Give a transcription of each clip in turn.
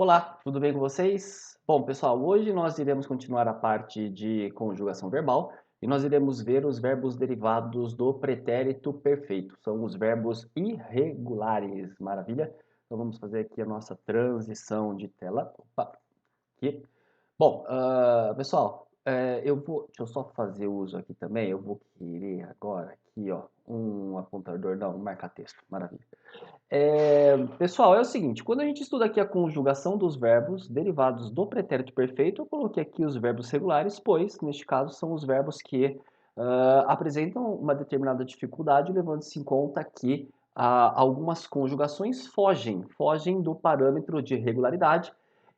Olá, tudo bem com vocês? Bom, pessoal, hoje nós iremos continuar a parte de conjugação verbal e nós iremos ver os verbos derivados do pretérito perfeito. São os verbos irregulares, maravilha? Então vamos fazer aqui a nossa transição de tela. Opa, aqui. Bom, pessoal, deixa eu só fazer uso aqui também, eu vou querer agora aqui, ó, um apontador, não, um marca-texto, maravilha. Pessoal, é o seguinte, quando a gente estuda aqui a conjugação dos verbos derivados do pretérito perfeito, eu coloquei aqui os verbos regulares, pois, neste caso, são os verbos que apresentam uma determinada dificuldade, levando-se em conta que algumas conjugações fogem do parâmetro de regularidade,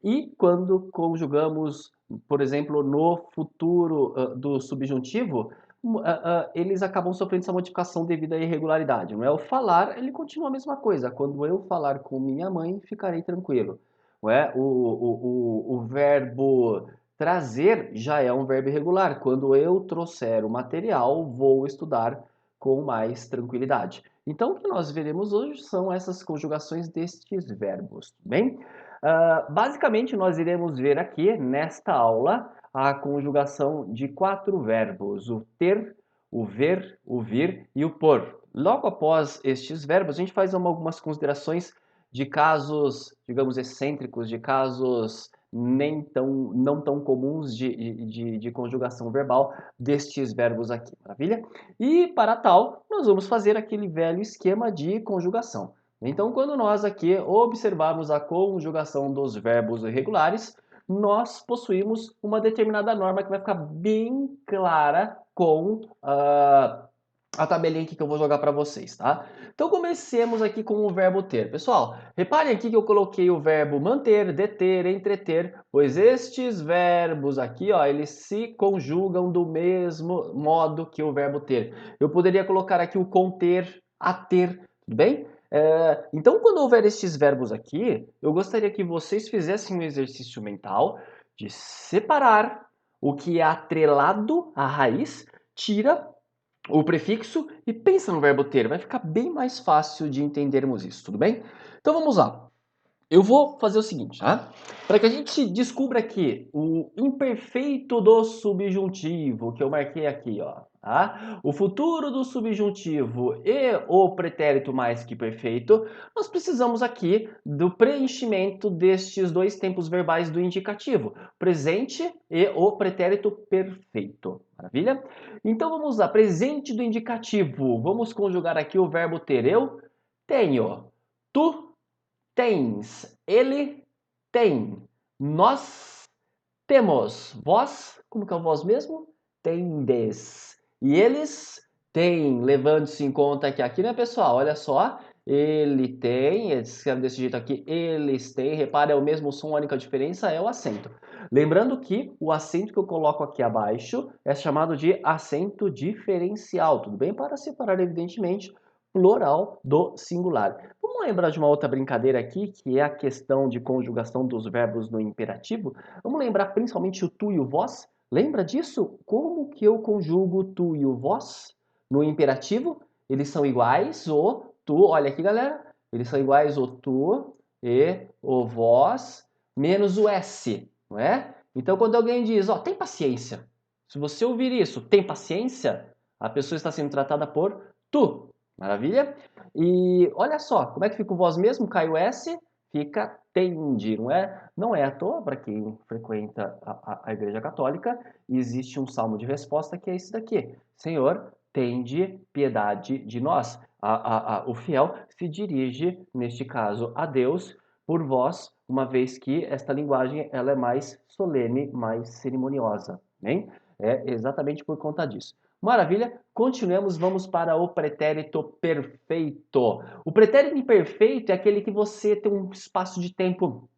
e quando conjugamos, por exemplo, no futuro do subjuntivo, eles acabam sofrendo essa modificação devido à irregularidade. Não é? O falar, ele continua a mesma coisa. Quando eu falar com minha mãe, ficarei tranquilo. Não é? O verbo trazer já é um verbo irregular. Quando eu trouxer o material, vou estudar com mais tranquilidade. Então, o que nós veremos hoje são essas conjugações destes verbos, bem? Basicamente, nós iremos ver aqui, nesta aula, a conjugação de 4 verbos, o ter, o ver, o vir e o pôr. Logo após estes verbos, a gente faz algumas considerações de casos, digamos, excêntricos, de casos não tão comuns de conjugação verbal destes verbos aqui, maravilha? E para tal, nós vamos fazer aquele velho esquema de conjugação. Então, quando nós aqui observarmos a conjugação dos verbos irregulares, nós possuímos uma determinada norma que vai ficar bem clara com a tabelinha aqui que eu vou jogar para vocês, tá? Então comecemos aqui com o verbo ter. Pessoal, reparem aqui que eu coloquei o verbo manter, deter, entreter, pois estes verbos aqui, ó, eles se conjugam do mesmo modo que o verbo ter. Eu poderia colocar aqui o conter, a ter, tudo bem? Então, quando houver estes verbos aqui, eu gostaria que vocês fizessem um exercício mental de separar o que é atrelado à raiz, tira o prefixo e pensa no verbo ter. Vai ficar bem mais fácil de entendermos isso, tudo bem? Então vamos lá. Eu vou fazer o seguinte, tá? Para que a gente descubra aqui o imperfeito do subjuntivo, que eu marquei aqui, ó, tá? O futuro do subjuntivo e o pretérito mais que perfeito, nós precisamos aqui do preenchimento destes dois tempos verbais do indicativo, presente e o pretérito perfeito. Maravilha? Então vamos lá, presente do indicativo. Vamos conjugar aqui o verbo ter. Eu tenho. Tu tens, ele tem, nós temos, vós, como que é o vós mesmo? Tendes. E eles têm, levando-se em conta que aqui, né, pessoal? Olha só, ele tem, eles escrevem desse jeito aqui, eles têm, repara, é o mesmo som, a única diferença é o acento. Lembrando que o acento que eu coloco aqui abaixo é chamado de acento diferencial, tudo bem? Para separar, evidentemente, plural do singular. Vamos lembrar de uma outra brincadeira aqui, que é a questão de conjugação dos verbos no imperativo? Vamos lembrar principalmente o tu e o vós? Lembra disso? Como que eu conjugo o tu e o vós no imperativo? Eles são iguais, o tu, olha aqui galera, eles são iguais o tu e o vós, menos o s, não é? Então quando alguém diz, ó, tem paciência, se você ouvir isso, tem paciência, a pessoa está sendo tratada por tu, maravilha? E olha só, como é que fica o vós mesmo? Cai o S, fica tende, não é? Não é à toa, para quem frequenta a Igreja Católica, existe um salmo de resposta que é esse daqui. Senhor, tende piedade de nós. O fiel se dirige, neste caso, a Deus por vós, uma vez que esta linguagem ela é mais solene, mais cerimoniosa. Né? É exatamente por conta disso. Maravilha, continuemos, vamos para o pretérito perfeito. O pretérito imperfeito é aquele que você tem um espaço de tempo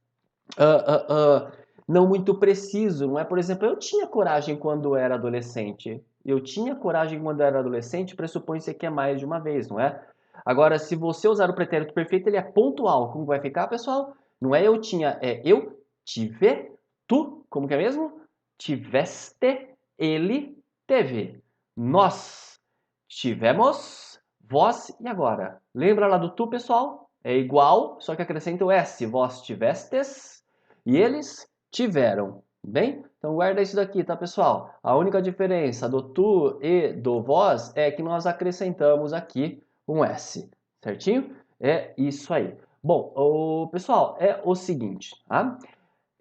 não muito preciso, não é? Por exemplo, eu tinha coragem quando era adolescente. Eu tinha coragem quando era adolescente, pressupõe-se que é mais de uma vez, não é? Agora, se você usar o pretérito perfeito, ele é pontual. Como vai ficar, pessoal? Não é eu tinha, é eu tive, tu, como que é mesmo? Tiveste, ele teve. Nós tivemos, vós e agora. Lembra lá do tu, pessoal? É igual, só que acrescenta o S. Vós tivestes, e eles tiveram. Bem? Então guarda isso daqui, tá, pessoal? A única diferença do tu e do vós é que nós acrescentamos aqui um S, certinho? É isso aí. Bom, pessoal, é o seguinte, tá?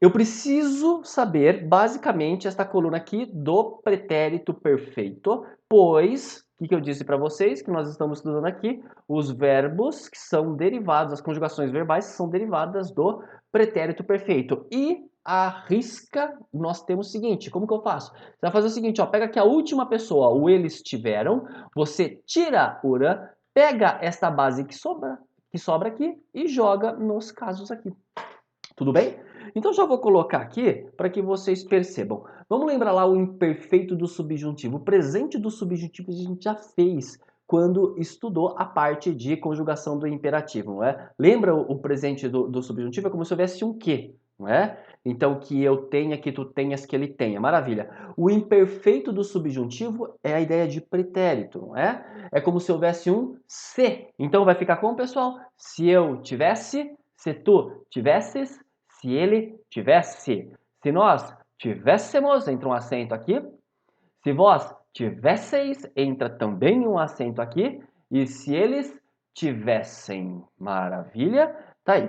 Eu preciso saber, basicamente, esta coluna aqui do pretérito perfeito, pois, o que eu disse para vocês, que nós estamos estudando aqui, os verbos que são derivados, as conjugações verbais que são derivadas do pretérito perfeito. E a risca, nós temos o seguinte, como que eu faço? Você vai fazer o seguinte, ó, pega aqui a última pessoa, o eles tiveram, você tira o rã, pega esta base que sobra aqui e joga nos casos aqui. Tudo bem? Então já vou colocar aqui para que vocês percebam. Vamos lembrar lá o imperfeito do subjuntivo. O presente do subjuntivo a gente já fez quando estudou a parte de conjugação do imperativo, não é? Lembra o presente do subjuntivo? É como se houvesse um que, não é? Então, que eu tenha, que tu tenhas, que ele tenha. Maravilha. O imperfeito do subjuntivo é a ideia de pretérito, não é? É como se houvesse um se. Então, vai ficar como, pessoal? Se eu tivesse, se tu tivesses, se ele tivesse. Se nós tivéssemos, entra um acento aqui. Se vós tivesseis, entra também um acento aqui. E se eles tivessem. Maravilha. Tá aí.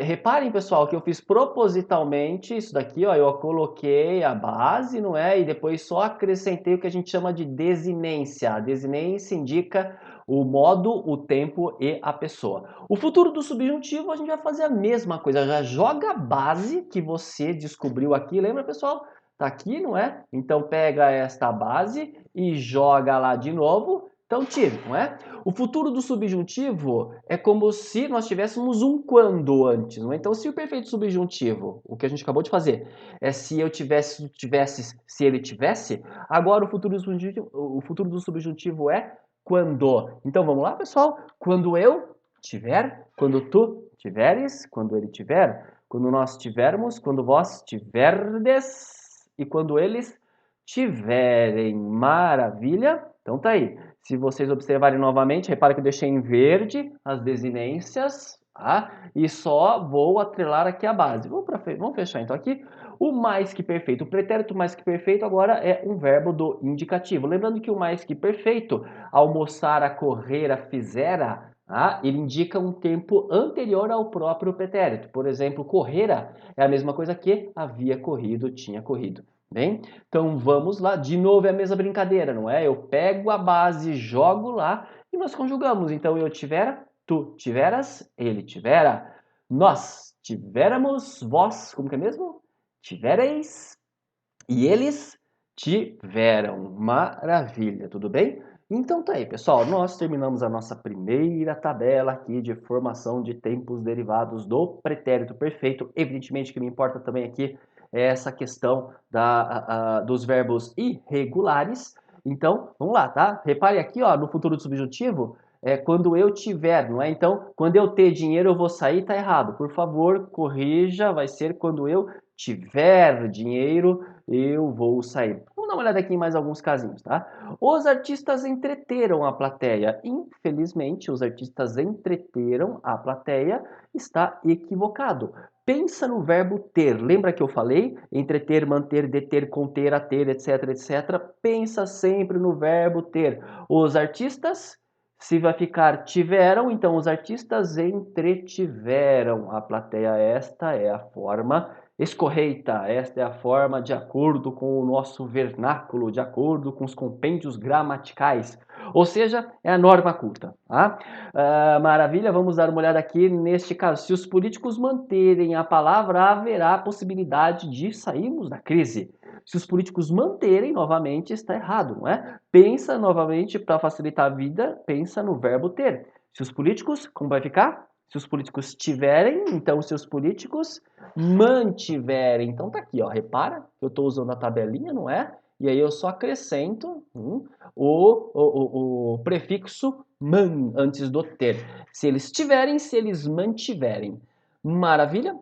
Reparem, pessoal, que eu fiz propositalmente isso daqui, ó. Eu coloquei a base, não é? E depois só acrescentei o que a gente chama de desinência. A desinência indica o modo, o tempo e a pessoa. O futuro do subjuntivo a gente vai fazer a mesma coisa. Já joga a base que você descobriu aqui. Lembra, pessoal? Tá aqui, não é? Então pega esta base e joga lá de novo. Então tire, não é? O futuro do subjuntivo é como se nós tivéssemos um quando antes, não é? Então se o perfeito subjuntivo, o que a gente acabou de fazer, é se eu tivesse, tu tivesses, se ele tivesse, agora o futuro do subjuntivo é quando. Então vamos lá, pessoal? Quando eu tiver, quando tu tiveres, quando ele tiver, quando nós tivermos, quando vós tiverdes e quando eles tiverem. Maravilha? Então tá aí. Se vocês observarem novamente, repare que eu deixei em verde as desinências, tá? E só vou atrelar aqui a base. Vamos fechar então aqui. O mais que perfeito, o pretérito mais que perfeito agora é um verbo do indicativo. Lembrando que o mais que perfeito, almoçar, a correr, a fizera, ele indica um tempo anterior ao próprio pretérito. Por exemplo, correra é a mesma coisa que havia corrido, tinha corrido. Bem, então vamos lá. De novo é a mesma brincadeira, não é? Eu pego a base, jogo lá e nós conjugamos. Então eu tivera, tu tiveras, ele tivera, nós tivéramos, vós, como que é mesmo? Tivereis e eles tiveram. Maravilha, tudo bem? Então tá aí, pessoal. Nós terminamos a nossa primeira tabela aqui de formação de tempos derivados do pretérito perfeito. Evidentemente que me importa também aqui é essa questão dos verbos irregulares. Então, vamos lá, tá? Repare aqui, ó, no futuro do subjuntivo, quando eu tiver, não é? Então, quando eu ter dinheiro, eu vou sair, tá errado. Por favor, corrija, vai ser quando eu tiver dinheiro, eu vou sair. Vamos dar uma olhada aqui em mais alguns casinhos, tá? Os artistas entreteram a plateia. Infelizmente, os artistas entreteram a plateia está equivocado. Pensa no verbo ter. Lembra que eu falei? Entreter, manter, deter, conter, ater, etc, etc. Pensa sempre no verbo ter. Os artistas, se vai ficar tiveram, então os artistas entretiveram a plateia. Esta é a forma escorreita. Esta é a forma de acordo com o nosso vernáculo, de acordo com os compêndios gramaticais. Ou seja, é a norma culta. Tá? Maravilha, vamos dar uma olhada aqui neste caso. Se os políticos manterem a palavra, haverá possibilidade de sairmos da crise. Se os políticos manterem, novamente, está errado, não é? Pensa novamente, para facilitar a vida, pensa no verbo ter. Se os políticos, como vai ficar? Se os políticos tiverem, então se os políticos mantiverem. Então tá aqui, ó. Repara que eu estou usando a tabelinha, não é? E aí eu só acrescento o prefixo man antes do ter. Se eles tiverem, se eles mantiverem. Maravilha?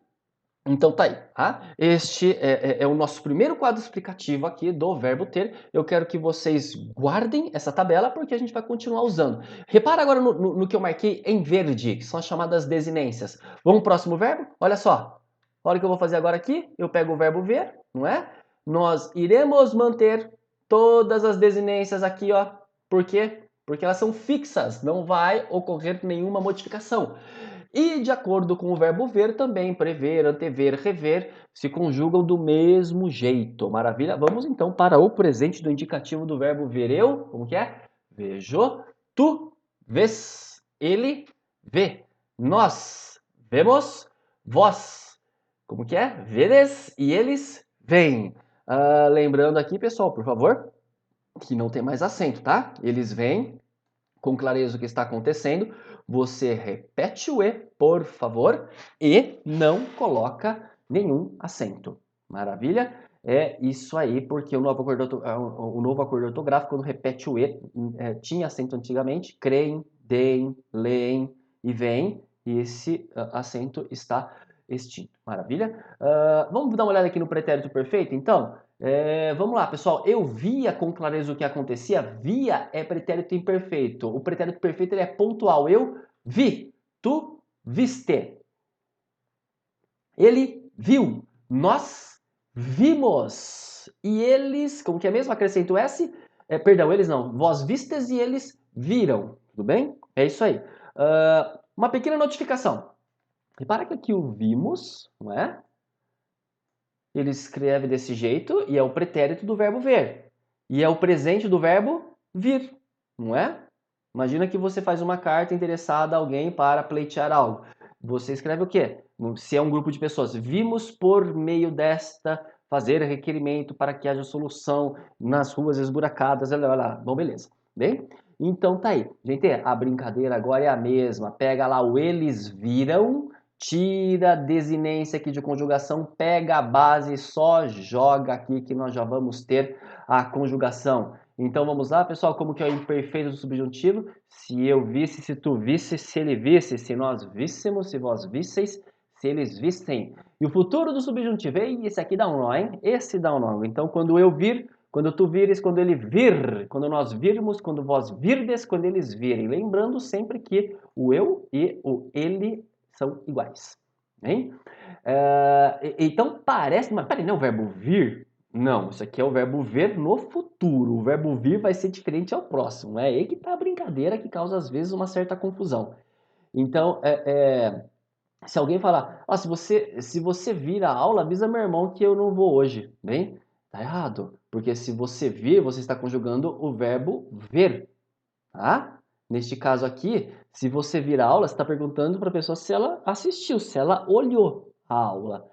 Então tá aí, tá? Este é o nosso primeiro quadro explicativo aqui do verbo ter. Eu quero que vocês guardem essa tabela porque a gente vai continuar usando. Repara agora no que eu marquei em verde, que são as chamadas desinências. Vamos pro próximo verbo? Olha só. Olha o que eu vou fazer agora aqui. Eu pego o verbo ver, não é? Nós iremos manter todas as desinências aqui, ó. Por quê? Porque elas são fixas, não vai ocorrer nenhuma modificação. E de acordo com o verbo ver também, prever, antever, rever, se conjugam do mesmo jeito. Maravilha? Vamos então para o presente do indicativo do verbo ver. Eu, como que é? Vejo, tu vês, ele vê, nós vemos, vós, como que é? Vedes e eles veem. Lembrando aqui, pessoal, por favor, que não tem mais acento, tá? Eles veem com clareza o que está acontecendo. Você repete o E, por favor, e não coloca nenhum acento. Maravilha? É isso aí, porque o novo acordo ortográfico, quando repete o E, tinha acento antigamente, creem, deem, leem e vêm, e esse acento está extinto. Maravilha? Vamos dar uma olhada aqui no pretérito perfeito, então? Vamos lá, pessoal. Eu via com clareza o que acontecia. Via é pretérito imperfeito. O pretérito perfeito ele é pontual. Eu vi. Tu viste. Ele viu. Nós vimos. E eles, como que é mesmo? Acrescento S. Perdão, eles não. Vós vistes e eles viram. Tudo bem? É isso aí. Uma pequena notificação. Repara que aqui o vimos, não é? Ele escreve desse jeito e é o pretérito do verbo ver. E é o presente do verbo vir, não é? Imagina que você faz uma carta interessada a alguém para pleitear algo. Você escreve o quê? Se é um grupo de pessoas, vimos por meio desta fazer requerimento para que haja solução nas ruas esburacadas. Olha lá. Bom, beleza. Bem? Então tá aí. Gente, a brincadeira agora é a mesma. Pega lá o eles viram, tira a desinência aqui de conjugação, pega a base, só joga aqui que nós já vamos ter a conjugação. Então vamos lá, pessoal, como que é o imperfeito do subjuntivo? Se eu visse, se tu visse, se ele visse, se nós víssemos, se vós visseis, se eles vissem. E o futuro do subjuntivo, esse aqui dá um nó, hein? Esse dá um nó. Então quando eu vir, quando tu vires, quando ele vir, quando nós virmos, quando vós virdes, quando eles virem. Lembrando sempre que o eu e o ele são iguais. Hein? Então parece, mas peraí, não é o verbo vir? Não, isso aqui é o verbo ver no futuro. O verbo vir vai ser diferente ao próximo. É aí que tá a brincadeira que causa às vezes uma certa confusão. Então, se alguém falar, se você vir a aula, avisa meu irmão que eu não vou hoje. Bem, tá errado. Porque se você vir, você está conjugando o verbo ver. Tá? Neste caso aqui, se você vir a aula, você está perguntando para a pessoa se ela assistiu, se ela olhou a aula.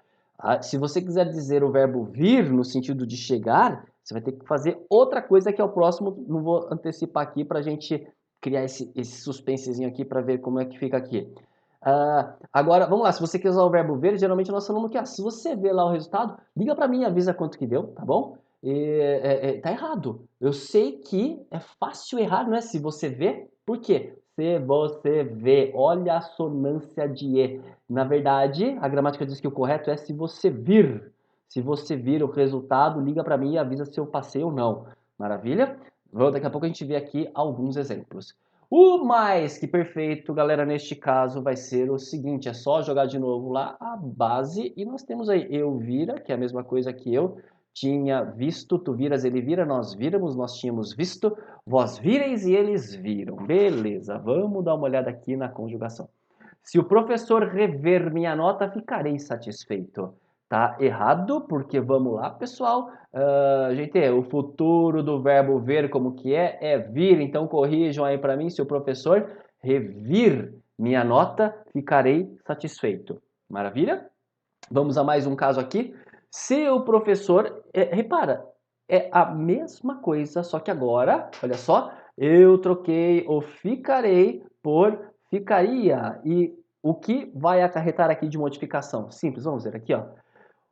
Se você quiser dizer o verbo vir no sentido de chegar, você vai ter que fazer outra coisa que é o próximo. Não vou antecipar aqui para a gente criar esse suspensezinho aqui para ver como é que fica aqui. Agora, vamos lá. Se você quiser usar o verbo ver, geralmente nós falamos que se você vê lá o resultado, liga para mim e avisa quanto que deu, tá bom? Tá errado. Eu sei que é fácil errar, né? Se você vê, por quê? Se você vê, olha a assonância de E. Na verdade, a gramática diz que o correto é se você vir. Se você vir o resultado, liga para mim e avisa se eu passei ou não. Maravilha? Daqui a pouco a gente vê aqui alguns exemplos. O mais que perfeito, galera, neste caso vai ser o seguinte, é só jogar de novo lá a base e nós temos aí eu vira, que é a mesma coisa que eu tinha visto, tu viras, ele vira, nós víramos, nós tínhamos visto, vós vireis e eles viram. Beleza, vamos dar uma olhada aqui na conjugação. Se o professor rever minha nota, ficarei satisfeito. Tá errado, porque vamos lá, pessoal. Gente, o futuro do verbo ver, como que é vir. Então corrijam aí para mim, se o professor revir minha nota, ficarei satisfeito. Maravilha? Vamos a mais um caso aqui. Se o professor, repara, é a mesma coisa, só que agora, olha só, eu troquei o ficarei por ficaria. E o que vai acarretar aqui de modificação? Simples, vamos ver aqui, ó.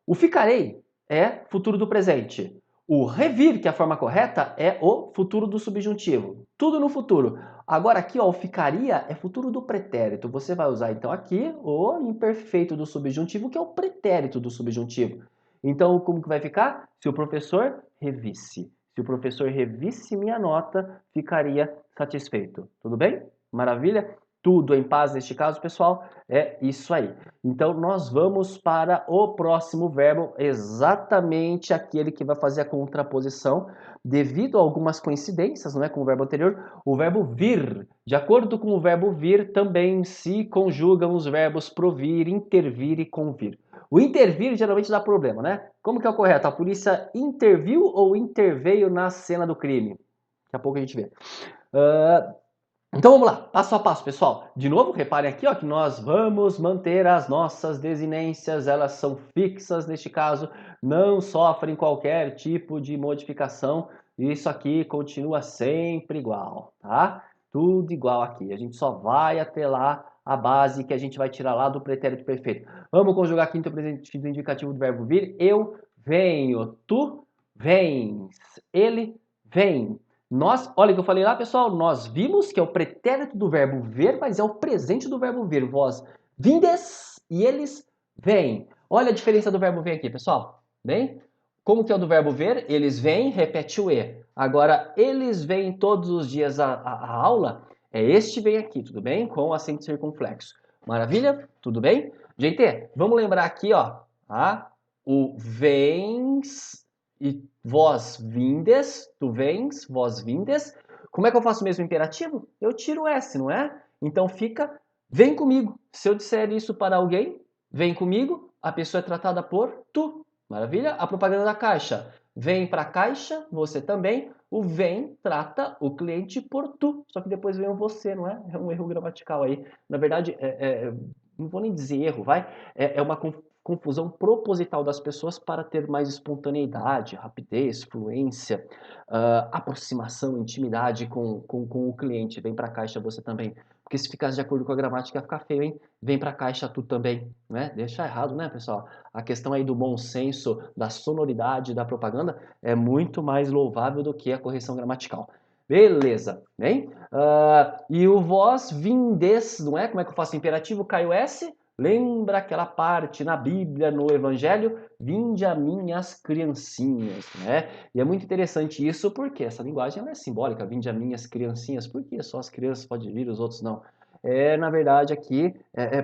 O ficarei é futuro do presente. O revir, que é a forma correta, é o futuro do subjuntivo. Tudo no futuro. Agora aqui, ó, o ficaria é futuro do pretérito. Você vai usar então aqui o imperfeito do subjuntivo, que é o pretérito do subjuntivo. Então, como que vai ficar? Se o professor revisse. Se o professor revisse minha nota, ficaria satisfeito. Tudo bem? Maravilha? tudo em paz neste caso, pessoal, é isso aí. Então, nós vamos para o próximo verbo, exatamente aquele que vai fazer a contraposição, devido a algumas coincidências, não é, com o verbo anterior, o verbo vir. De acordo com o verbo vir, também se conjugam os verbos provir, intervir e convir. O intervir geralmente dá problema, né? Como que é o correto? A polícia interviu ou interveio na cena do crime? Daqui a pouco a gente vê. Então vamos lá, passo a passo, pessoal. De novo, reparem aqui ó, que nós vamos manter as nossas desinências, elas são fixas neste caso, não sofrem qualquer tipo de modificação. Isso aqui continua sempre igual, tá? Tudo igual aqui. A gente só vai atrelar a base que a gente vai tirar lá do pretérito perfeito. Vamos conjugar aqui então o presente do indicativo do verbo vir. Eu venho, tu vens, ele vem. Nós, olha o que eu falei lá, pessoal, nós vimos que é o pretérito do verbo ver, mas é o presente do verbo vir. Vós vindes e eles vêm. Olha a diferença do verbo ver aqui, pessoal. Bem? Como que é o do verbo ver? Eles vêm, repete o E. Agora, eles vêm todos os dias à aula, é este vem aqui, tudo bem? Com acento circunflexo. Maravilha? Tudo bem? Gente, vamos lembrar aqui, ó, tá? O vens e vós vindes, tu vens, vós vindes. Como é que eu faço o mesmo imperativo? Eu tiro o S, não é? Então fica, vem comigo. Se eu disser isso para alguém, vem comigo, a pessoa é tratada por tu. Maravilha? A propaganda da Caixa. Vem para a Caixa, você também. O vem trata o cliente por tu. Só que depois vem o você, não é? É um erro gramatical aí. Na verdade, não vou nem dizer erro, vai? É uma confusão proposital das pessoas para ter mais espontaneidade, rapidez, fluência, aproximação, intimidade com o cliente. Vem para a Caixa você também. Porque se ficasse de acordo com a gramática, ia ficar feio, hein? Vem para a Caixa tu também, né? Deixa errado, né, pessoal? A questão aí do bom senso, da sonoridade da propaganda é muito mais louvável do que a correção gramatical. Beleza, bem? E o vós vindes, não é? Como é que eu faço imperativo? Cai o S? Lembra aquela parte na Bíblia, no Evangelho? Vinde a minhas criancinhas, né? E é muito interessante isso porque essa linguagem ela é simbólica. Vinde a minhas criancinhas. Por que só as crianças podem vir, os outros não? Na verdade, aqui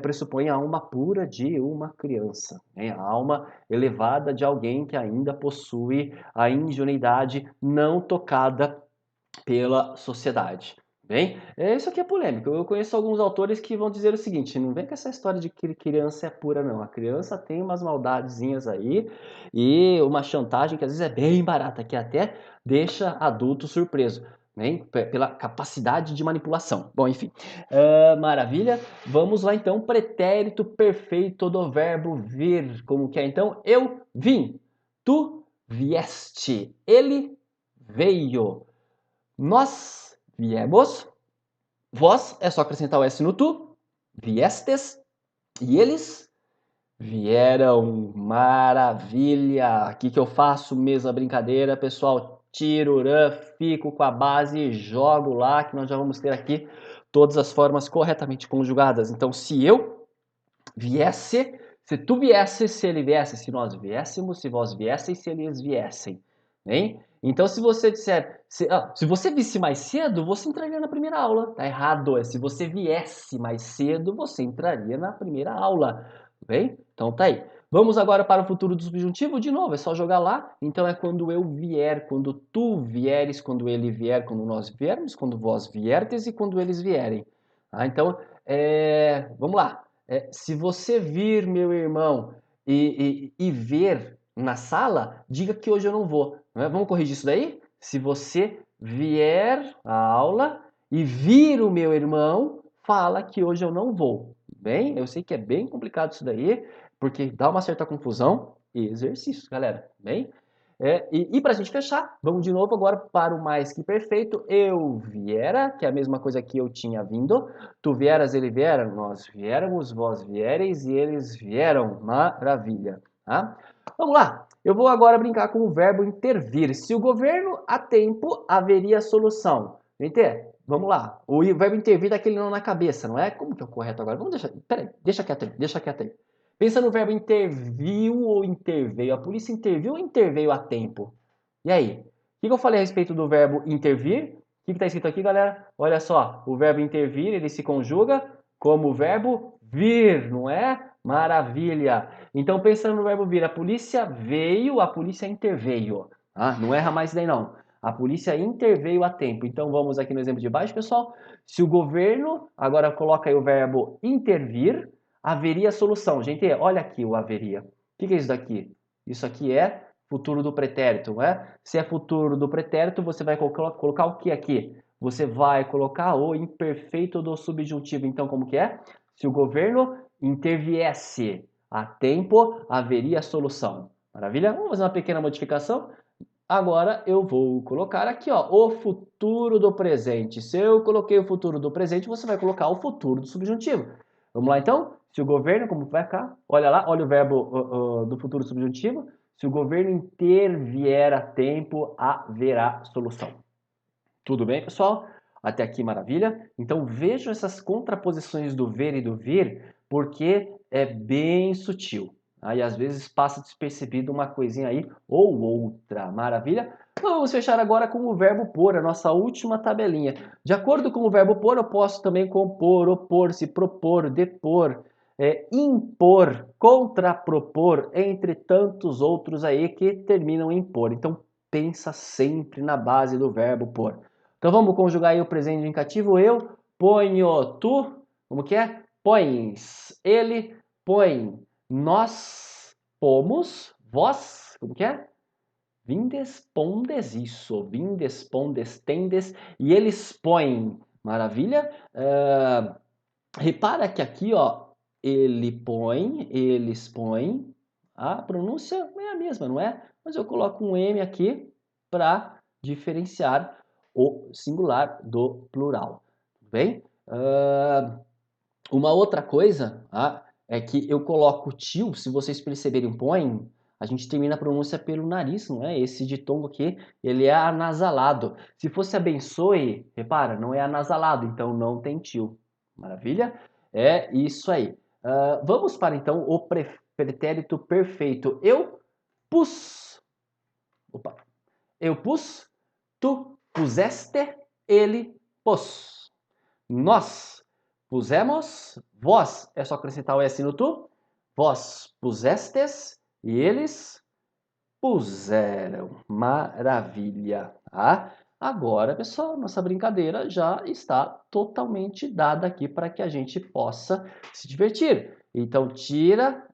pressupõe a alma pura de uma criança, né? A alma elevada de alguém que ainda possui a ingenuidade não tocada pela sociedade. Bem, isso aqui é polêmico. Eu conheço alguns autores que vão dizer o seguinte: não vem com essa história de que criança é pura, não. A criança tem umas maldadezinhas aí e uma chantagem que às vezes é bem barata, que até deixa adulto surpreso. Né? Pela capacidade de manipulação. Bom, enfim. Maravilha. Vamos lá então. Pretérito perfeito do verbo vir. Como que é então? Eu vim. Tu vieste. Ele veio. Nós viemos, vós é só acrescentar o S no tu, viestes, e eles vieram. Maravilha! Aqui que eu faço mesma brincadeira, pessoal. Tiro o rã, fico com a base e jogo lá, que nós já vamos ter aqui todas as formas corretamente conjugadas. Então, se eu viesse, se tu viesse, se ele viesse, se nós viéssemos, se vós viesseis, se eles viessem. Hein? Então, se você disser, se você visse mais cedo, você entraria na primeira aula. Tá errado. Se você viesse mais cedo, você entraria na primeira aula. Bem? Então tá aí. Vamos agora para o futuro do subjuntivo. De novo, é só jogar lá. Então é quando eu vier, quando tu vieres, quando ele vier, quando nós viermos, quando vós vierdes e quando eles vierem. Então, vamos lá. Se você vir meu irmão e ver na sala, diga que hoje eu não vou. Não é? Vamos corrigir isso daí? Se você vier à aula e vir o meu irmão, fala que hoje eu não vou. Bem, eu sei que é bem complicado isso daí, porque dá uma certa confusão e exercícios, galera. Bem, e para a gente fechar, vamos de novo agora para o mais que perfeito. Eu viera, que é a mesma coisa que eu tinha vindo. Tu vieras, ele viera, nós viéramos, vós viereis e eles vieram. Maravilha. Tá? Vamos lá. Eu vou agora brincar com o verbo intervir. Se o governo há tempo, haveria solução. Entende? Vamos lá. O verbo intervir dá aquele nó na cabeça, não é? Como que é o correto agora? Vamos deixar. Peraí, deixa quieto aí, deixa quieto aí. Pensa no verbo interviu ou interveio. A polícia interviu ou interveio a tempo? E aí? O que eu falei a respeito do verbo intervir? que está escrito aqui, galera? Olha só, o verbo intervir, ele se conjuga como o verbo vir, não é? Maravilha! Então, pensando no verbo vir, a polícia veio, a polícia interveio. Ah, não erra mais daí não. A polícia interveio a tempo. Então, vamos aqui no exemplo de baixo, pessoal. Se o governo, agora coloca aí o verbo intervir, haveria solução. Gente, olha aqui o haveria. O que é isso daqui? Isso aqui é futuro do pretérito, não é? Se é futuro do pretérito, você vai colocar o que aqui? Você vai colocar o imperfeito do subjuntivo. Então, como que é? Se o governo interviesse a tempo, haveria solução. Maravilha? Vamos fazer uma pequena modificação. Agora eu vou colocar aqui, ó, o futuro do presente. Se eu coloquei o futuro do presente, você vai colocar o futuro do subjuntivo. Vamos lá então? Se o governo, como vai ficar? Olha lá, olha o verbo do futuro subjuntivo. Se o governo intervier a tempo, haverá solução. Tudo bem, pessoal? Até aqui, maravilha? Então vejam essas contraposições do ver e do vir, porque é bem sutil. Aí às vezes passa despercebido uma coisinha aí ou outra. Maravilha? Vamos fechar agora com o verbo pôr, a nossa última tabelinha. De acordo com o verbo pôr, eu posso também compor, opor-se, propor, depor, impor, contrapropor, entre tantos outros aí que terminam em por. Então pensa sempre na base do verbo pôr. Então vamos conjugar aí o presente indicativo. Eu ponho, tu, como que é? Pões, ele põe, nós pomos, vós, como que é? Vindes, pondes, isso, vindes, pondes, tendes, e eles põem, maravilha? Repara que aqui, ó, ele põe, eles põem, a pronúncia é a mesma, não é? Mas eu coloco um M aqui para diferenciar o singular do plural, tudo bem? Uma outra coisa é que eu coloco tio, se vocês perceberem, põe, a gente termina a pronúncia pelo nariz, não é? Esse ditongo aqui, ele é anasalado. Se fosse abençoe, repara, não é anasalado, então não tem tio. Maravilha? É isso aí. Vamos para então o pretérito perfeito. Eu pus. Opa. Eu pus, tu puseste, ele pôs. Nós pusemos, vós, é só acrescentar o S no tu, vós pusestes e eles puseram. Maravilha. Tá? Agora, pessoal, nossa brincadeira já está totalmente dada aqui para que a gente possa se divertir. Então, tira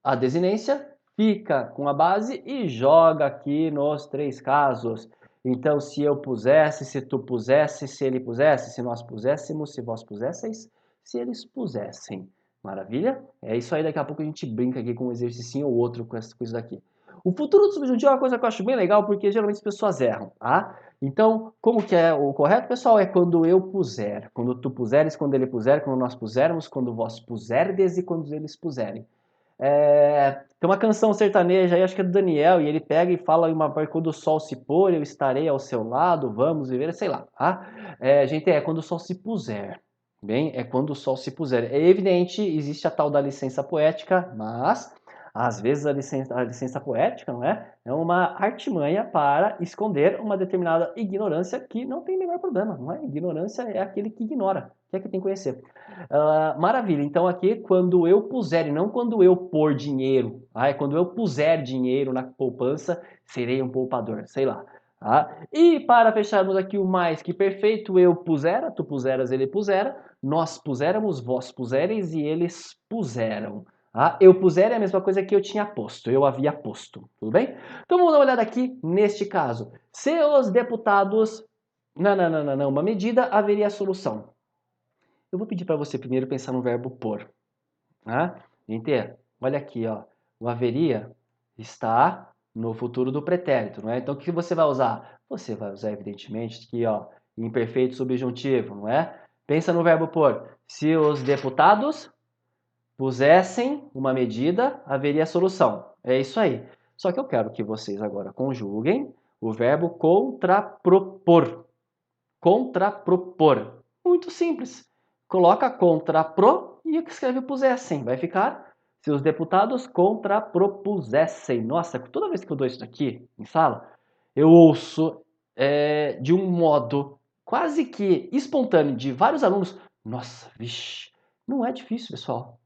a desinência, fica com a base e joga aqui nos três casos. Então, se eu pusesse, se tu pusesse, se ele pusesse, se nós puséssemos, se vós pusesseis, se eles pusessem. Maravilha? É isso aí, daqui a pouco a gente brinca aqui com um exercício ou outro com essas coisas aqui. O futuro do subjuntivo é uma coisa que eu acho bem legal, porque geralmente as pessoas erram, tá? Então, como que é o correto, pessoal? É quando eu puser, quando tu puseres, quando ele puser, quando nós pusermos, quando vós puserdes e quando eles puserem. Tem uma canção sertaneja aí, acho que é do Daniel, e ele pega e fala uma parte, quando o sol se pôr, eu estarei ao seu lado, vamos viver, sei lá, tá? Gente, é quando o sol se puser, bem, é quando o sol se puser. É evidente, existe a tal da licença poética, mas às vezes a licença poética, não é? É uma artimanha para esconder uma determinada ignorância que não tem o menor problema, não é? Ignorância é aquele que ignora, que é que tem que conhecer. Maravilha, então aqui quando eu puser, e não quando eu pôr dinheiro, é quando eu puser dinheiro na poupança, serei um poupador, sei lá. E para fecharmos aqui o mais que perfeito, eu pusera, tu puseras, ele pusera, nós puséramos, vós pusereis e eles puseram. Eu puser é a mesma coisa que eu tinha posto, eu havia posto, tudo bem? Então vamos dar uma olhada aqui neste caso. Se os deputados, não, uma medida, haveria solução. Eu vou pedir para você primeiro pensar no verbo pôr. Gente, olha aqui, ó. O haveria está no futuro do pretérito, não é? Então, o que você vai usar? Você vai usar, evidentemente, aqui, ó, imperfeito subjuntivo, não é? Pensa no verbo pôr. Se os deputados pusessem uma medida, haveria solução. É isso aí. Só que eu quero que vocês agora conjuguem o verbo contrapropor. Contrapropor. Muito simples. Coloca contrapro e escreve pusessem. Vai ficar se os deputados contrapropusessem. Nossa, toda vez que eu dou isso aqui em sala, eu ouço de um modo quase que espontâneo de vários alunos. Nossa, vixe, não é difícil, pessoal.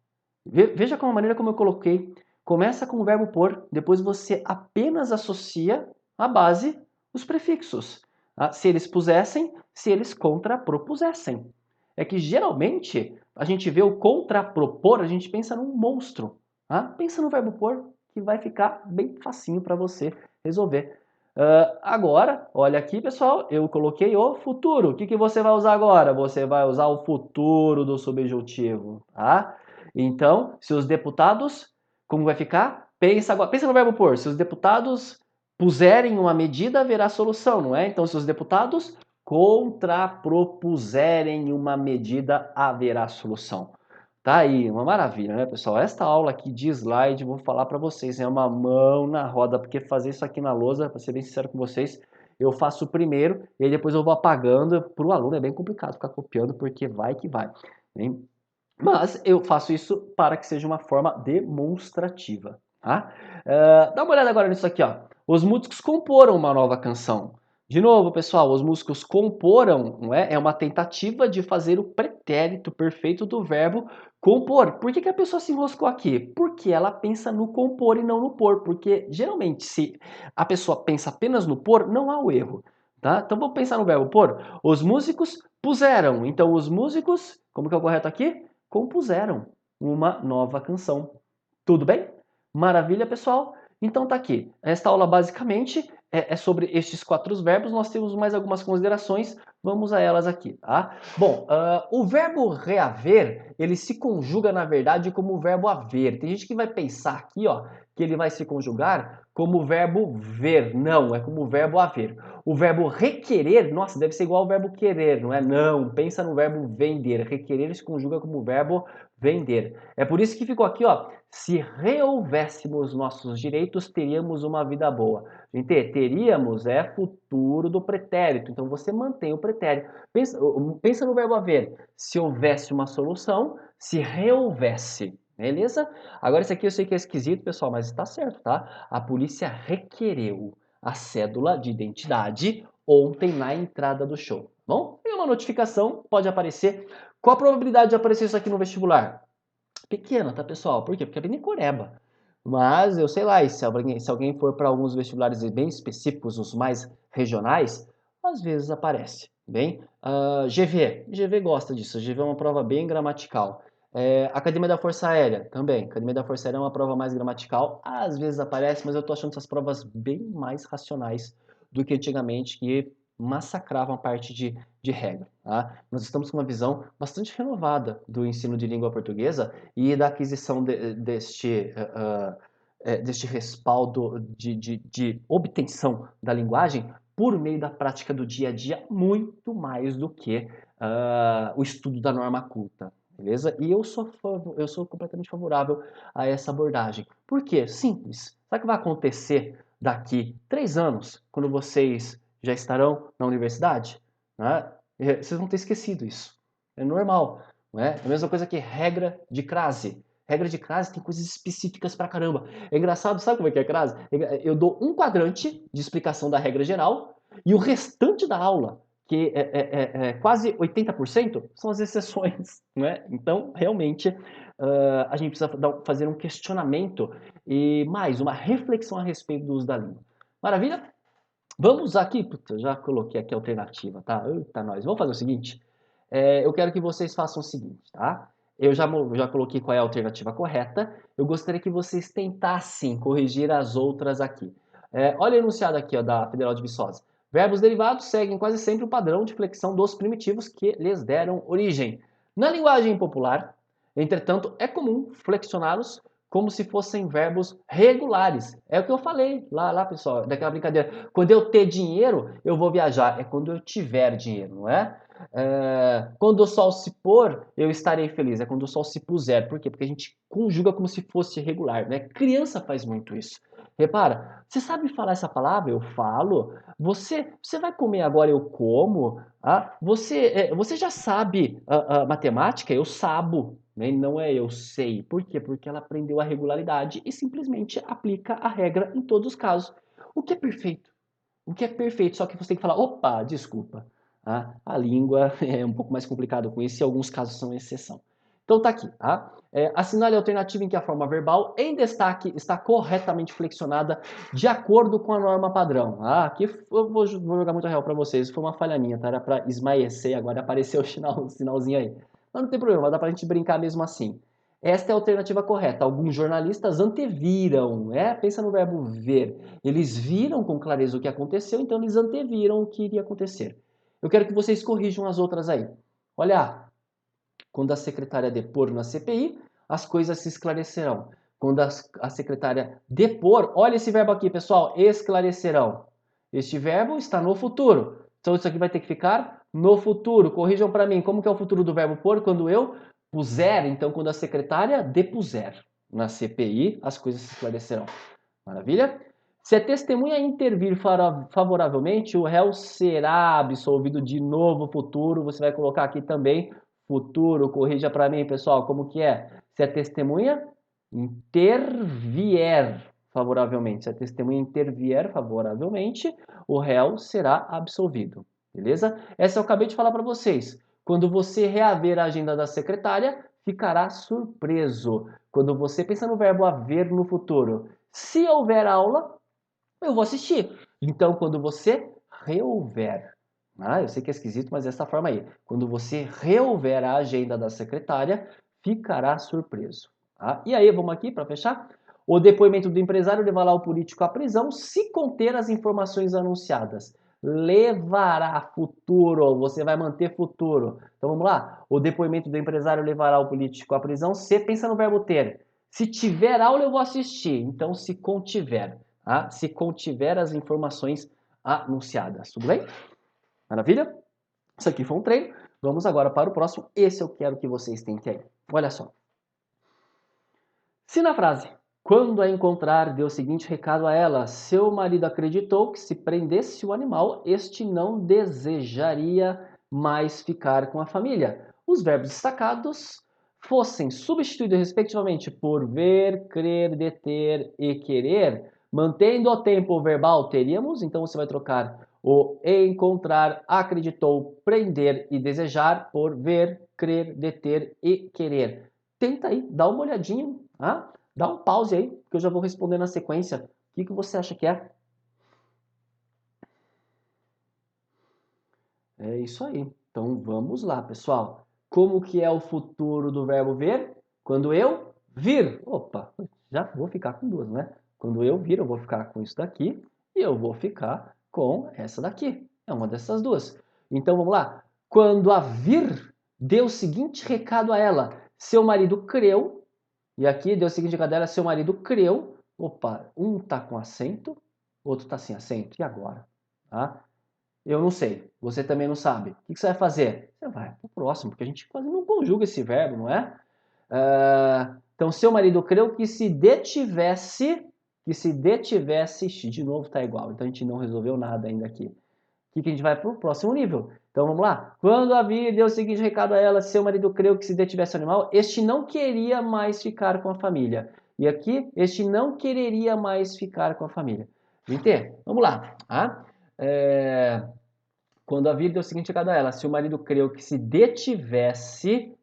Veja como a maneira como eu coloquei. Começa com o verbo por, depois você apenas associa à base os prefixos. Tá? Se eles pusessem, se eles contrapropusessem. É que geralmente a gente vê o contrapropor, a gente pensa num monstro. Tá? Pensa no verbo por, que vai ficar bem facinho para você resolver. Agora, olha aqui, pessoal, eu coloquei o futuro. O que você vai usar agora? Você vai usar o futuro do subjuntivo, tá? Então, se os deputados, como vai ficar? Pensa agora, pensa no verbo pôr. Se os deputados puserem uma medida, haverá solução, não é? Então, se os deputados contrapropuserem uma medida, haverá solução. Tá aí, uma maravilha, né, pessoal? Esta aula aqui de slide, vou falar para vocês, é uma mão na roda, porque fazer isso aqui na lousa, para ser bem sincero com vocês, eu faço primeiro e aí depois eu vou apagando. Para o aluno é bem complicado ficar copiando, porque vai que vai. Hein? Mas eu faço isso para que seja uma forma demonstrativa. Tá? Dá uma olhada agora nisso aqui. Ó. Os músicos comporam uma nova canção. De novo, pessoal, os músicos comporam, não é? É uma tentativa de fazer o pretérito perfeito do verbo compor. Por que a pessoa se enroscou aqui? Porque ela pensa no compor e não no pôr. Porque geralmente, se a pessoa pensa apenas no pôr, não há o erro. Tá? Então vamos pensar no verbo pôr. Os músicos puseram. Então os músicos, como que é o correto aqui? Compuseram uma nova canção. Tudo bem? Maravilha, pessoal? Então tá aqui. Esta aula basicamente é sobre estes 4 verbos. Nós temos mais algumas considerações. Vamos a elas aqui, tá? Bom, o verbo reaver, ele se conjuga, na verdade, como o verbo haver. Tem gente que vai pensar aqui, ó, que ele vai se conjugar como o verbo ver. Não, é como o verbo haver. O verbo requerer, nossa, deve ser igual ao verbo querer, não é? Não, pensa no verbo vender. Requerer se conjuga como o verbo vender. É por isso que ficou aqui, ó. Se reouvéssemos nossos direitos, teríamos uma vida boa. Gente, teríamos é futuro do pretérito. Então você mantém o pretérito. Pensa no verbo haver. Se houvesse uma solução, se rehouvesse. Beleza? Agora isso aqui eu sei que é esquisito, pessoal, mas está certo, tá? A polícia requereu a cédula de identidade ontem na entrada do show. Bom, tem uma notificação, pode aparecer. Qual a probabilidade de aparecer isso aqui no vestibular? Pequena, tá, pessoal? Por quê? Porque é bem decoreba. Mas eu sei lá, e se alguém for para alguns vestibulares bem específicos, os mais regionais, às vezes aparece. Bem, GV gosta disso. GV é uma prova bem gramatical. Academia da Força Aérea também. Academia da Força Aérea é uma prova mais gramatical. Às vezes aparece, mas eu tô achando essas provas bem mais racionais do que antigamente, que massacravam a parte de regra. Tá? Nós estamos com uma visão bastante renovada do ensino de língua portuguesa e da aquisição deste respaldo de obtenção da linguagem por meio da prática do dia a dia, muito mais do que o estudo da norma culta. Beleza? E eu sou completamente favorável a essa abordagem. Por quê? Simples. Sabe o que vai acontecer daqui 3 anos, quando vocês já estarão na universidade? Né? Vocês vão ter esquecido isso. É normal. Não é? É a mesma coisa que regra de crase. Regra de crase tem coisas específicas pra caramba. É engraçado, sabe como é que é crase? Eu dou um quadrante de explicação da regra geral e o restante da aula, que é quase 80%, são as exceções. Né? Então, realmente, a gente precisa fazer um questionamento e mais uma reflexão a respeito do uso da língua. Maravilha? Vamos aqui, puta, já coloquei aqui a alternativa, tá? Eita, nós. Vamos fazer o seguinte. Eu quero que vocês façam o seguinte, tá? Eu já coloquei qual é a alternativa correta. Eu gostaria que vocês tentassem corrigir as outras aqui. Olha o enunciado aqui, ó, da Federal de Viçosa. Verbos derivados seguem quase sempre o padrão de flexão dos primitivos que lhes deram origem. Na linguagem popular, entretanto, é comum flexioná-los como se fossem verbos regulares. É o que eu falei lá, pessoal, daquela brincadeira. Quando eu ter dinheiro, eu vou viajar. É quando eu tiver dinheiro, não é? Quando o sol se pôr, eu estarei feliz. É quando o sol se puser. Por quê? Porque a gente conjuga como se fosse regular, né? Criança faz muito isso. Repara, você sabe falar essa palavra? Eu falo. Você vai comer agora? Eu como. Você já sabe a matemática? Eu sabo. Né? Não é eu sei. Por quê? Porque ela aprendeu a regularidade e simplesmente aplica a regra em todos os casos. O que é perfeito? O que é perfeito, só que você tem que falar, opa, desculpa. Tá? A língua é um pouco mais complicado com isso e alguns casos são exceção. Então tá aqui, tá? Assinale a alternativa em que a forma verbal em destaque está corretamente flexionada de acordo com a norma padrão. Aqui eu vou jogar muito real para vocês, foi uma falha minha, tá? Era para esmaecer, agora apareceu o sinalzinho aí. Mas não tem problema, dá pra gente brincar mesmo assim. Esta é a alternativa correta. Alguns jornalistas anteviram, pensa no verbo ver. Eles viram com clareza o que aconteceu, então eles anteviram o que iria acontecer. Eu quero que vocês corrijam as outras aí. Olha, quando a secretária depor na CPI, as coisas se esclarecerão. Quando a secretária depor, olha esse verbo aqui, pessoal, esclarecerão. Este verbo está no futuro. Então isso aqui vai ter que ficar no futuro. Corrijam para mim, como que é o futuro do verbo pôr? Quando eu puser, então quando a secretária depuser na CPI, as coisas se esclarecerão. Maravilha? Se a testemunha intervir favoravelmente, o réu será absolvido de novo futuro. Você vai colocar aqui também futuro. Corrija para mim, pessoal, como que é? Se a testemunha intervier favoravelmente, se a testemunha intervier favoravelmente, o réu será absolvido. Beleza? Essa eu acabei de falar para vocês. Quando você reaver a agenda da secretária, ficará surpreso. Quando você pensa no verbo haver no futuro, se houver aula, eu vou assistir. Então, quando você reouver, eu sei que é esquisito, mas dessa forma aí. Quando você reouver a agenda da secretária, ficará surpreso. Tá? E aí, vamos aqui para fechar? O depoimento do empresário levará o político à prisão se conter as informações anunciadas. Levará futuro, você vai manter futuro. Então vamos lá? O depoimento do empresário levará o político à prisão se pensa no verbo ter. Se tiver aula, eu vou assistir. Então, se contiver. Tá? Se contiver as informações anunciadas. Tudo bem? Maravilha? Isso aqui foi um treino. Vamos agora para o próximo. Esse eu quero que vocês tentem aí. Olha só. Se na frase, quando a encontrar, deu o seguinte recado a ela: seu marido acreditou que se prendesse o animal, este não desejaria mais ficar com a família. Os verbos destacados fossem substituídos respectivamente por ver, crer, deter e querer, mantendo o tempo verbal, teríamos, então você vai trocar o encontrar, acreditou, prender e desejar por ver, crer, deter e querer. Tenta aí, dá uma olhadinha, tá? Dá um pause aí, que eu já vou responder na sequência. O que você acha que é? É isso aí. Então vamos lá, pessoal. Como que é o futuro do verbo ver? Quando eu vir. Opa, já vou ficar com duas, né? Quando eu vir, eu vou ficar com isso daqui e eu vou ficar com essa daqui. É uma dessas duas. Então vamos lá. Quando a vir, deu o seguinte recado a ela: seu marido creu. E aqui deu o seguinte recado a ela: seu marido creu. Opa, um tá com acento, outro tá sem acento. E agora? Tá? Eu não sei. Você também não sabe. O que você vai fazer? Você vai pro próximo, porque a gente quase não conjuga esse verbo, não é? Então, seu marido creu que se detivesse, de novo tá igual. Então, a gente não resolveu nada ainda aqui. O que a gente vai pro próximo nível? Então, vamos lá. Quando a Bíblia deu o seguinte recado a ela, seu marido creu que se detivesse o animal, este não queria mais ficar com a família. E aqui, este não quereria mais ficar com a família. Entende? Vamos lá. Tá? Quando a Bíblia deu o seguinte recado a ela, se o marido creu que se detivesse,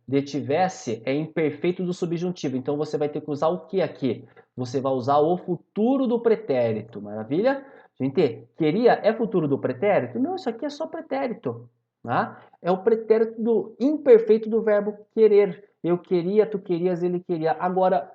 detivesse é imperfeito do subjuntivo. Então você vai ter que usar o que aqui? Você vai usar o futuro do pretérito. Maravilha? Gente, queria é futuro do pretérito? Não, isso aqui é só pretérito. Tá? É o pretérito do imperfeito do verbo querer. Eu queria, tu querias, ele queria. Agora,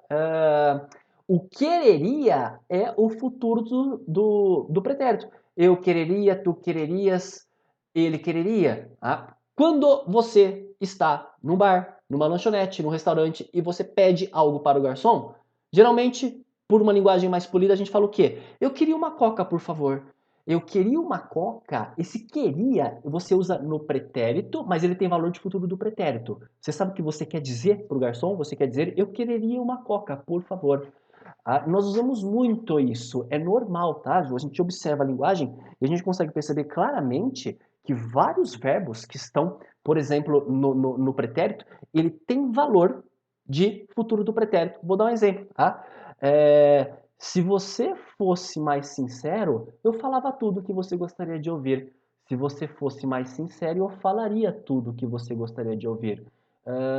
o quereria é o futuro do pretérito. Eu quereria, tu quererias, ele quereria. Tá? Quando você está num bar, numa lanchonete, num restaurante e você pede algo para o garçom, geralmente, por uma linguagem mais polida, a gente fala o quê? Eu queria uma coca, por favor. Eu queria uma coca. Esse queria você usa no pretérito, mas ele tem valor de futuro do pretérito. Você sabe o que você quer dizer para o garçom? Você quer dizer eu quereria uma coca, por favor. Nós usamos muito isso, é normal, tá? A gente observa a linguagem e a gente consegue perceber claramente que vários verbos que estão, por exemplo, no pretérito, ele tem valor de futuro do pretérito. Vou dar um exemplo, tá? Se você fosse mais sincero, eu falava tudo que você gostaria de ouvir. Se você fosse mais sincero, eu falaria tudo o que você gostaria de ouvir.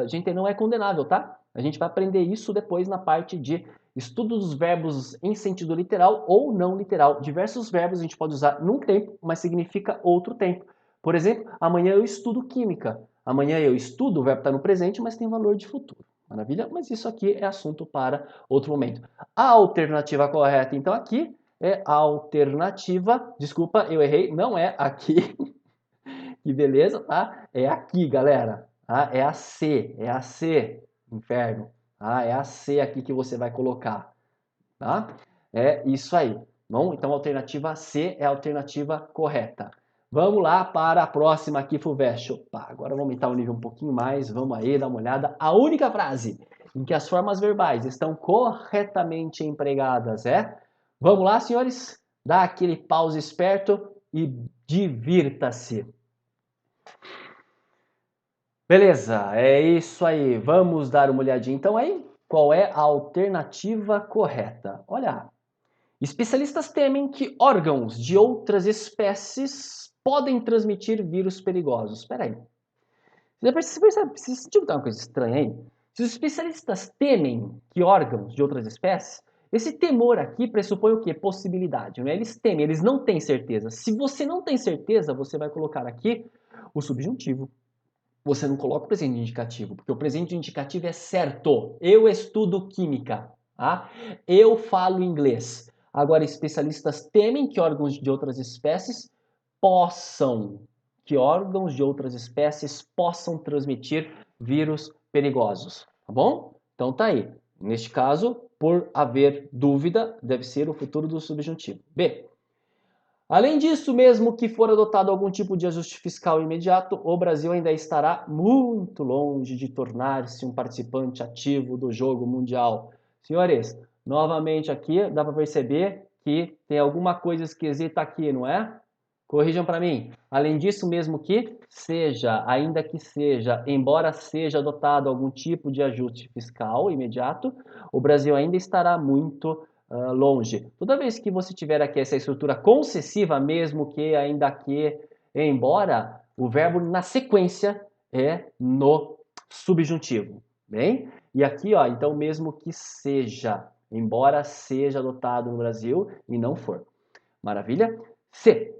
Gente, não é condenável, tá? A gente vai aprender isso depois na parte de estudo dos verbos em sentido literal ou não literal. Diversos verbos a gente pode usar num tempo, mas significa outro tempo. Por exemplo, amanhã eu estudo química. Amanhã eu estudo, o verbo está no presente, mas tem valor de futuro. Maravilha? Mas isso aqui é assunto para outro momento. A alternativa correta, então, aqui é a alternativa. Desculpa, eu errei, não é aqui. Que beleza, tá? É aqui, galera. Tá? É a C, inferno. Tá? É a C aqui que você vai colocar, tá? É isso aí. Bom, então a alternativa C é a alternativa correta. Vamos lá para a próxima aqui, Fulvestre. Opa, agora vamos aumentar o nível um pouquinho mais. Vamos aí, dar uma olhada. A única frase em que as formas verbais estão corretamente empregadas é... Vamos lá, senhores? Dá aquele pause esperto e divirta-se. Beleza, é isso aí. Vamos dar uma olhadinha então aí. Qual é a alternativa correta? Olha, especialistas temem que órgãos de outras espécies podem transmitir vírus perigosos. Espera aí. Você sentiu que tá uma coisa estranha aí? Se os especialistas temem que órgãos de outras espécies, esse temor aqui pressupõe o quê? Possibilidade, não é? Eles temem, eles não têm certeza. Se você não tem certeza, você vai colocar aqui o subjuntivo. Você não coloca o presente indicativo, porque o presente indicativo é certo. Eu estudo química, tá? Eu falo inglês. Agora, especialistas temem que órgãos de outras espécies possam transmitir vírus perigosos, tá bom? Então tá aí. Neste caso, por haver dúvida, deve ser o futuro do subjuntivo. B. Além disso, mesmo que for adotado algum tipo de ajuste fiscal imediato, o Brasil ainda estará muito longe de tornar-se um participante ativo do jogo mundial. Senhores, novamente aqui dá para perceber que tem alguma coisa esquisita aqui, não é? Corrijam para mim. Além disso, mesmo que seja, ainda que seja, embora seja adotado algum tipo de ajuste fiscal imediato, o Brasil ainda estará muito longe. Toda vez que você tiver aqui essa estrutura concessiva, mesmo que, ainda que, embora, o verbo na sequência é no subjuntivo, bem? E aqui, ó, então mesmo que seja, embora seja adotado no Brasil e não for. Maravilha? C.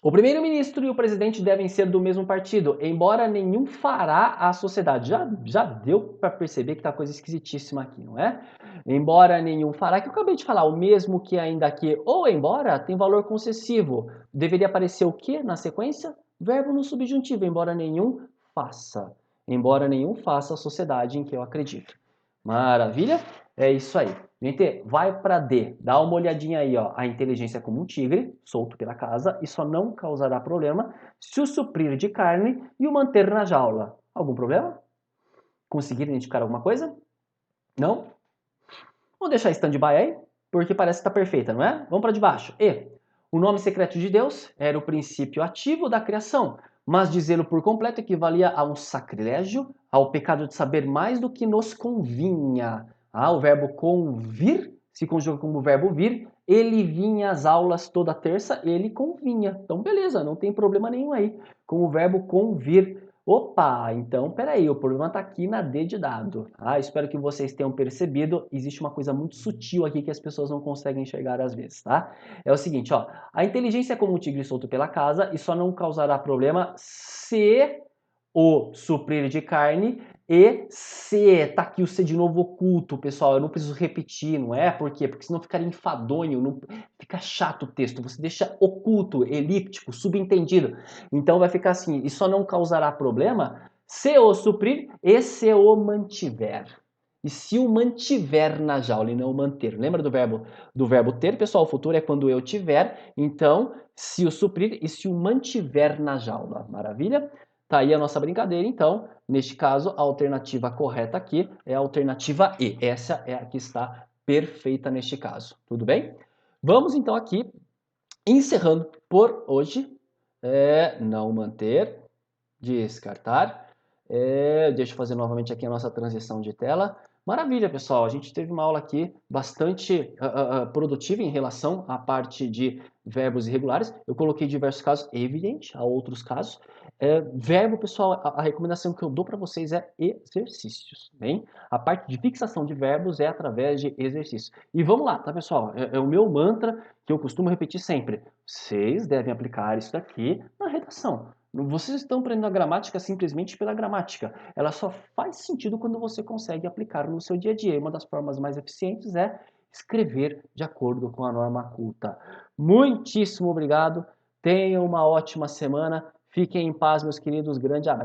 O primeiro-ministro e o presidente devem ser do mesmo partido, embora nenhum fará à sociedade. Já deu para perceber que tá coisa esquisitíssima aqui, não é? Embora nenhum fará, que eu acabei de falar, o mesmo que, ainda que ou embora tem valor concessivo. Deveria aparecer o que na sequência? Verbo no subjuntivo, embora nenhum faça. Embora nenhum faça a sociedade em que eu acredito. Maravilha? É isso aí. Gente, vai para D. Dá uma olhadinha aí, ó. A inteligência é como um tigre, solto pela casa, e só não causará problema se o suprir de carne e o manter na jaula. Algum problema? Conseguir identificar alguma coisa? Não? Vamos deixar stand-by aí, porque parece que está perfeita, não é? Vamos para de baixo. E. O nome secreto de Deus era o princípio ativo da criação, mas dizê-lo por completo equivalia a um sacrilégio, ao pecado de saber mais do que nos convinha. O verbo convir se conjuga como o verbo vir. Ele vinha às aulas toda terça, ele convinha. Então, beleza, não tem problema nenhum aí com o verbo convir. Opa, então peraí, o problema está aqui na D de dado. Espero que vocês tenham percebido, existe uma coisa muito sutil aqui que as pessoas não conseguem enxergar às vezes, tá? É o seguinte, ó, a inteligência é como um tigre solto pela casa e só não causará problema se o suprir de carne e se, tá aqui o C de novo oculto, pessoal, eu não preciso repetir, não é? Por quê? Porque senão ficaria enfadonho, não, fica chato o texto, você deixa oculto, elíptico, subentendido. Então vai ficar assim, e só não causará problema se o suprir e se o mantiver. E se o mantiver na jaula e não o manter. Lembra do verbo ter, pessoal? O futuro é quando eu tiver. Então, se o suprir e se o mantiver na jaula. Maravilha? Tá aí a nossa brincadeira, então. Neste caso, a alternativa correta aqui é a alternativa E. Essa é a que está perfeita neste caso. Tudo bem? Vamos então aqui, encerrando por hoje. Não manter, descartar. Deixa eu fazer novamente aqui a nossa transição de tela. Maravilha, pessoal. A gente teve uma aula aqui bastante produtiva em relação à parte de verbos irregulares. Eu coloquei diversos casos, evidente, há outros casos. Verbo, pessoal, a recomendação que eu dou para vocês é exercícios, bem? A parte de fixação de verbos é através de exercícios. E vamos lá, tá, pessoal? É o meu mantra que eu costumo repetir sempre. Vocês devem aplicar isso daqui na redação. Vocês estão aprendendo a gramática simplesmente pela gramática. Ela só faz sentido quando você consegue aplicar no seu dia a dia. E uma das formas mais eficientes é escrever de acordo com a norma culta. Muitíssimo obrigado. Tenham uma ótima semana. Fiquem em paz, meus queridos. Grande abraço.